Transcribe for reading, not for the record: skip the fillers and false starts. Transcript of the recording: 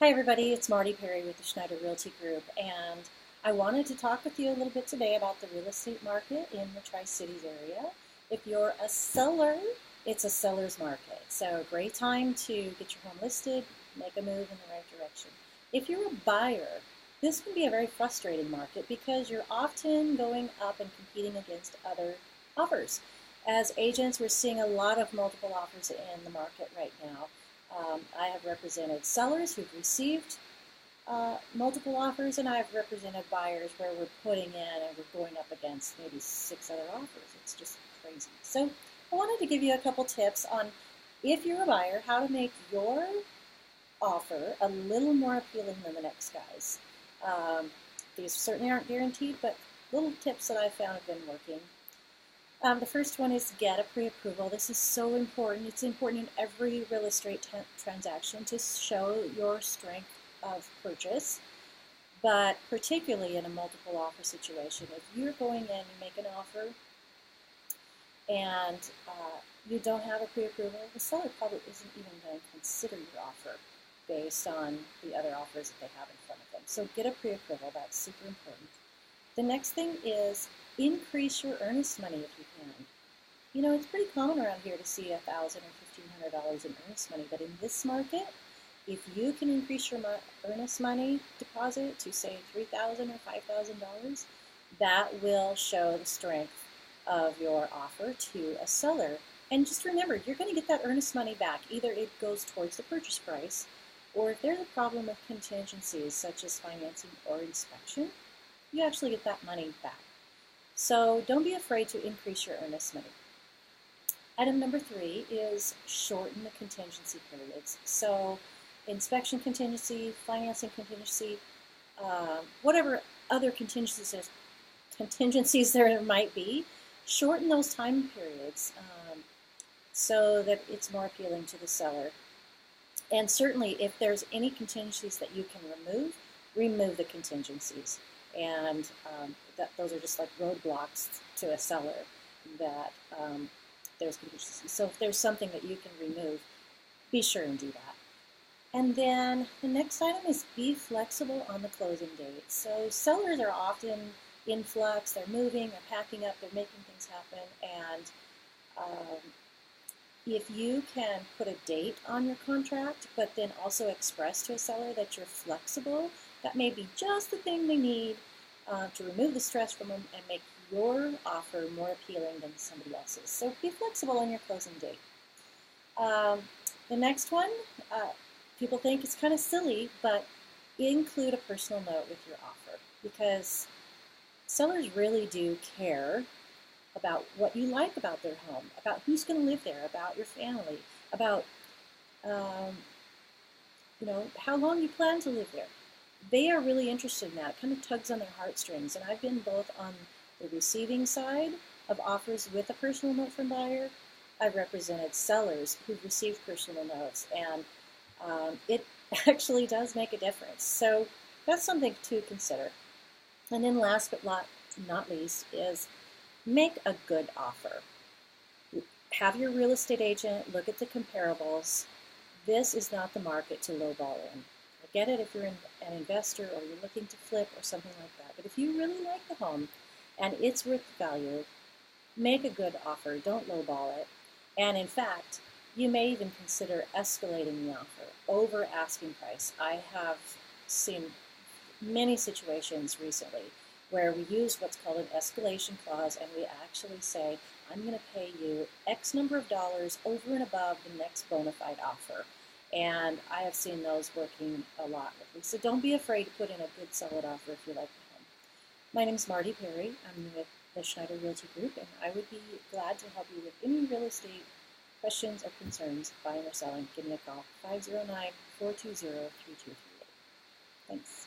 Hi everybody, it's Marty Perry with the Schneider Realty Group, and I wanted to talk with you a little bit today about the real estate market in the Tri-Cities area. If you're a seller, it's a seller's market, so a great time to get your home listed, make a move in the right direction. If you're a buyer, this can be a very frustrating market because you're often going up and competing against other offers. As agents, we're seeing a lot of multiple offers in the market right now. I have represented sellers who've received multiple offers, and I've represented buyers where we're putting in and we're going up against maybe 6 other offers. It's just crazy. So I wanted to give you a couple tips on, if you're a buyer, how to make your offer a little more appealing than the next guy's. These certainly aren't guaranteed, but little tips that I found have been working. The first one is get a pre-approval. This is so important. It's important in every real estate transaction to show your strength of purchase, but particularly in a multiple offer situation. If you're going in, you make an offer, and you don't have a pre-approval, the seller probably isn't even going to consider your offer based on the other offers that they have in front of them. So get a pre-approval. That's super important. The next thing is increase your earnest money if you can. You know, it's pretty common around here to see $1,000 or $1,500 in earnest money, but in this market, if you can increase your earnest money deposit to say $3,000 or $5,000, that will show the strength of your offer to a seller. And just remember, you're going to get that earnest money back. Either it goes towards the purchase price, or if there's a problem with contingencies such as financing or inspection, you actually get that money back. So don't be afraid to increase your earnest money. Item number 3 is shorten the contingency periods. So inspection contingency, financing contingency, whatever other contingencies there might be, shorten those time periods so that it's more appealing to the seller. And certainly if there's any contingencies that you can remove the contingencies. And those are just like roadblocks to a seller that there's contingencies. So if there's something that you can remove, be sure and do that. And then the next item is be flexible on the closing date. So sellers are often in flux, they're moving, they're packing up, they're making things happen, and if you can put a date on your contract, but then also express to a seller that you're flexible, that may be just the thing they need to remove the stress from them and make your offer more appealing than somebody else's. So be flexible on your closing date. The next one, people think it's kind of silly, but include a personal note with your offer, because sellers really do care about what you like about their home, about who's going to live there, about your family, about how long you plan to live there. They are really interested in that. It kind of tugs on their heartstrings. And I've been both on the receiving side of offers with a personal note from buyer. I've represented sellers who've received personal notes, and it actually does make a difference. So that's something to consider. And then last but not least is make a good offer. Have your real estate agent look at the comparables. This is not the market to lowball in. I get it if you're an investor or you're looking to flip or something like that. But if you really like the home and it's worth the value, make a good offer. Don't lowball it. And in fact, you may even consider escalating the offer over asking price. I have seen many situations recently where we use what's called an escalation clause, and we actually say, I'm going to pay you X number of dollars over and above the next bona fide offer. And I have seen those working a lot lately. So don't be afraid to put in a good solid offer if you like the home. My name is Marty Perry. I'm with the Schneider Realty Group, and I would be glad to help you with any real estate questions or concerns, buying or selling. Give me a call, 509-420-3238. Thanks.